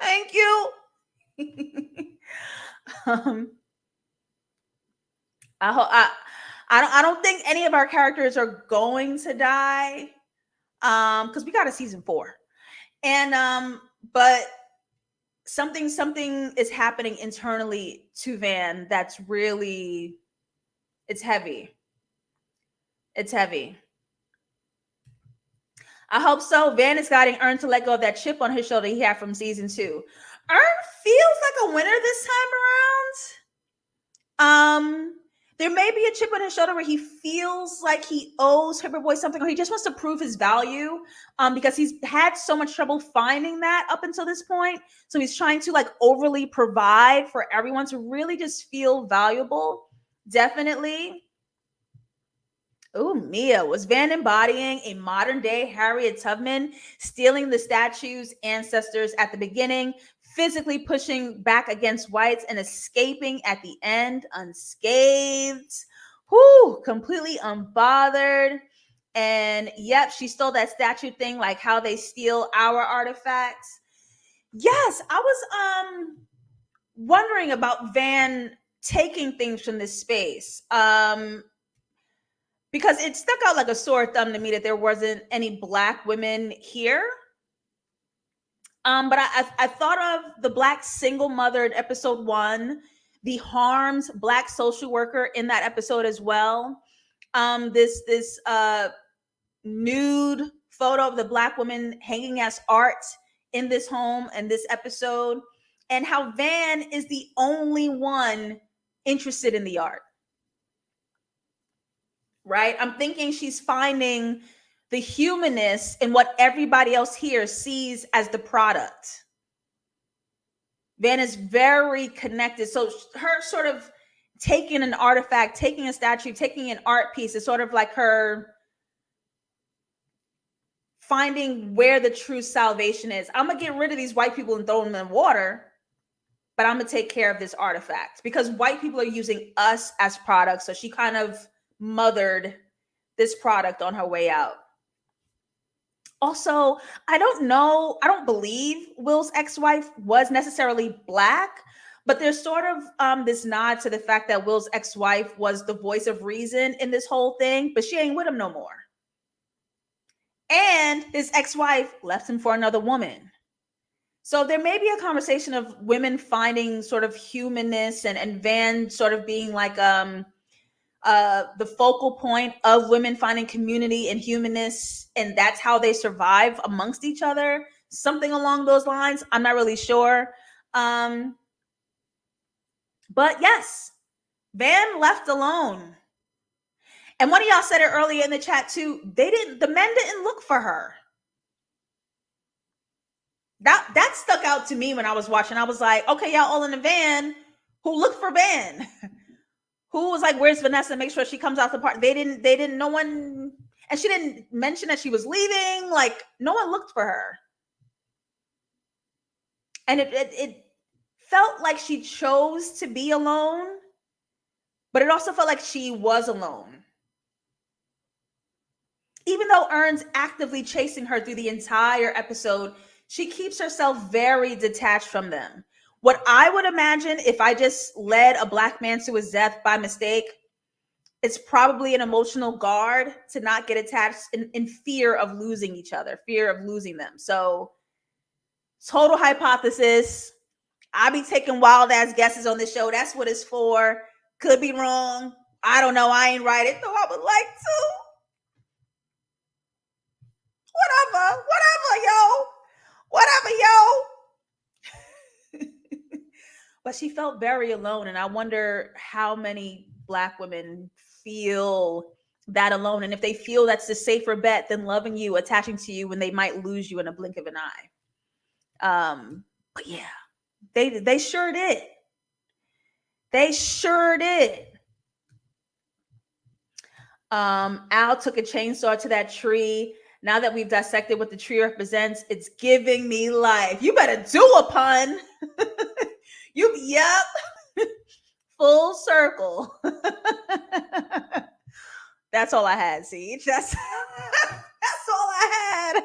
Thank you. I don't think any of our characters are going to die. Because we got a season 4. And but something is happening internally to Van that's really, it's heavy. It's heavy. I hope so. Van is guiding Ern to let go of that chip on his shoulder he had from season 2. Ern feels like a winner this time around. There may be a chip on his shoulder where he feels like he owes Paperboy something, or he just wants to prove his value. Because he's had so much trouble finding that up until this point. So he's trying to like overly provide for everyone to really just feel valuable. Definitely. Oh, Mia, was Van embodying a modern day Harriet Tubman, stealing the statue's ancestors at the beginning, physically pushing back against whites and escaping at the end unscathed? Whoo, completely unbothered. And yep, she stole that statue thing, like how they steal our artifacts. Yes, I was wondering about Van taking things from this space. Because it stuck out like a sore thumb to me that there wasn't any Black women here. But I thought of the Black single mother in episode 1, the harmed Black social worker in that episode as well. This nude photo of the Black woman hanging as art in this home and this episode, and how Van is the only one interested in the art. Right? I'm thinking she's finding the humanness in what everybody else here sees as the product. Van is very connected. So her sort of taking an artifact, taking a statue, taking an art piece is sort of like her finding where the true salvation is. I'm going to get rid of these white people and throw them in water, but I'm going to take care of this artifact because white people are using us as products. So she kind of mothered this product on her way out. Also, I don't believe Will's ex-wife was necessarily Black, but there's sort of this nod to the fact that Will's ex-wife was the voice of reason in this whole thing, but she ain't with him no more. And his ex-wife left him for another woman. So there may be a conversation of women finding sort of humanness and Van sort of being like the focal point of women finding community and humanness, and that's how they survive amongst each other. Something along those lines. I'm not really sure. But yes, Van left alone. And one of y'all said it earlier in the chat too. The men didn't look for her. That stuck out to me when I was watching. I was like, okay, y'all all in the van. Who looked for Van? Who was like, where's Vanessa? Make sure she comes out the party. They didn't, no one, and she didn't mention that she was leaving. Like, no one looked for her. And it felt like she chose to be alone, but it also felt like she was alone. Even though Ern's actively chasing her through the entire episode, she keeps herself very detached from them. What I would imagine if I just led a Black man to his death by mistake, it's probably an emotional guard to not get attached in fear of losing each other, fear of losing them. So, total hypothesis. I be taking wild ass guesses on this show. That's what it's for. Could be wrong. I don't know. I ain't write it, though I would like to. Whatever, yo. But she felt very alone, and I wonder how many Black women feel that alone, and if they feel that's the safer bet than loving you, attaching to you when they might lose you in a blink of an eye. But yeah, they sure did. They sure did. Al took a chainsaw to that tree. Now that we've dissected what the tree represents, it's giving me life. You better do a pun. Yep. Full circle. That's all I had, Siege. That's all I had.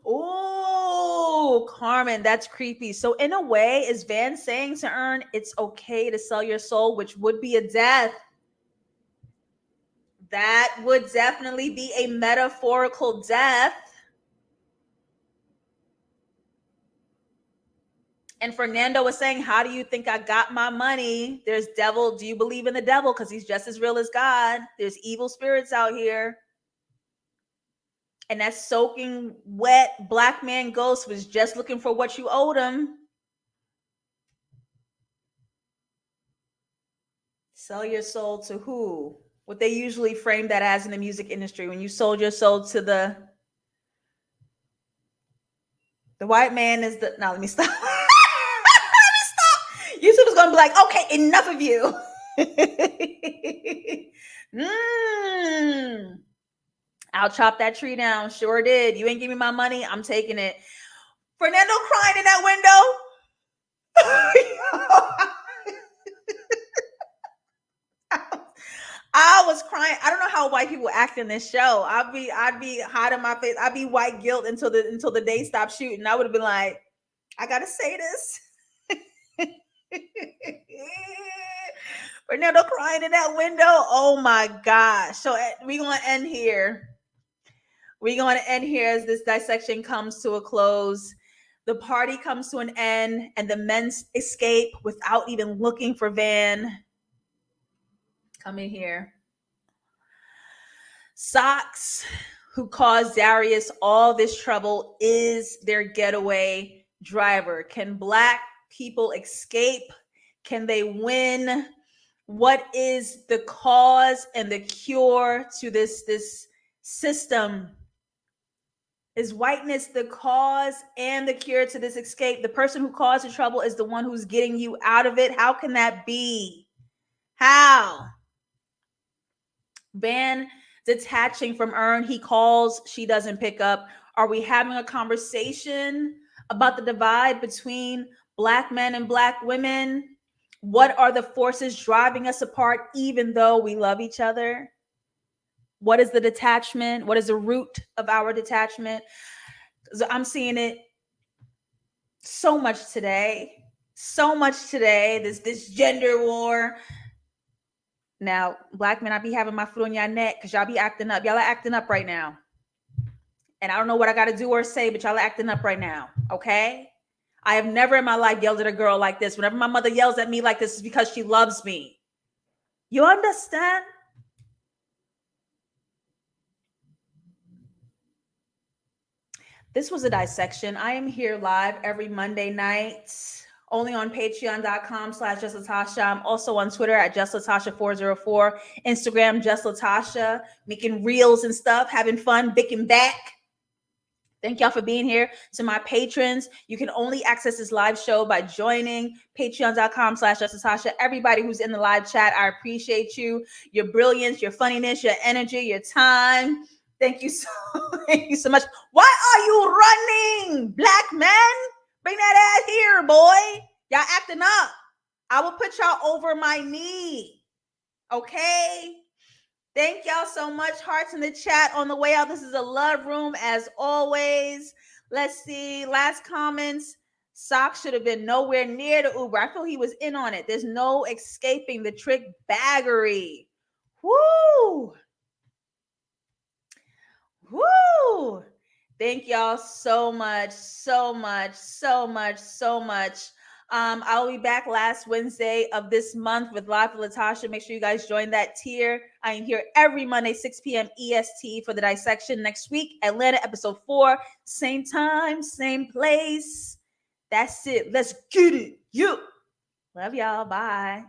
Oh, Carmen, that's creepy. So in a way, is Van saying to Ern, it's okay to sell your soul, which would be a death? That would definitely be a metaphorical death. And Fernando was saying, how do you think I got my money? There's devil. Do you believe in the devil? Because he's just as real as God. There's evil spirits out here. And that soaking wet Black man ghost was just looking for what you owed him. Sell your soul to who? What they usually frame that as in the music industry. When you sold your soul to the white man is the... Now, let me stop. YouTube is going to be like, okay, enough of you. I'll chop that tree down. Sure did. You ain't give me my money. I'm taking it. Fernando crying in that window. I was crying. I don't know how white people act in this show. I'd be hot in my face. I'd be white guilt until the day stopped shooting. I would have been like, I gotta say this. Fernando crying in that window. Oh my gosh. So we're gonna end here. We're going to end here as this dissection comes to a close. The party comes to an end, and the men escape without even looking for Van. Come in here. Socks, who caused Darius all this trouble, is their getaway driver. Can Black people escape? Can they win? What is the cause and the cure to this system? Is whiteness the cause and the cure to this escape? The person who caused the trouble is the one who's getting you out of it. How can that be? How? Van detaching from earn. He calls, she doesn't pick up. Are we having a conversation about the divide between Black men and Black women? What are the forces driving us apart, even though we love each other? What is the detachment? What is the root of our detachment? So I'm seeing it so much today. So much today. This gender war. Now, Black men, I be having my foot on y'all neck because y'all be acting up. Y'all are acting up right now. And I don't know what I got to do or say, but y'all are acting up right now. Okay? I have never in my life yelled at a girl like this. Whenever my mother yells at me like this, it's because she loves me. You understand? This was a dissection. I am here live every Monday night, only on patreon.com/JustLatasha. I'm also on Twitter at JustLatasha404, Instagram, JustLatasha, making reels and stuff, having fun, bicking back. Thank y'all for being here. To my patrons, you can only access this live show by joining patreon.com/JustLatasha. Everybody who's in the live chat, I appreciate you, your brilliance, your funniness, your energy, your time. Thank you thank you so much. Why are you running, Black men? Bring that ass here, boy. Y'all acting up. I will put y'all over my knee. Okay? Thank y'all so much. Hearts in the chat on the way out. This is a love room as always. Let's see. Last comments. Sock should have been nowhere near the Uber. I feel he was in on it. There's no escaping the trick baggery. Woo! Woo! Thank y'all so much, so much, so much, so much. I'll be back last Wednesday of this month with Live with Latasha. Make sure you guys join that tier. I am here every Monday, 6 p.m. EST for the dissection. Next week, Atlanta episode 4. Same time, same place. That's it. Let's get it. You. Love y'all. Bye.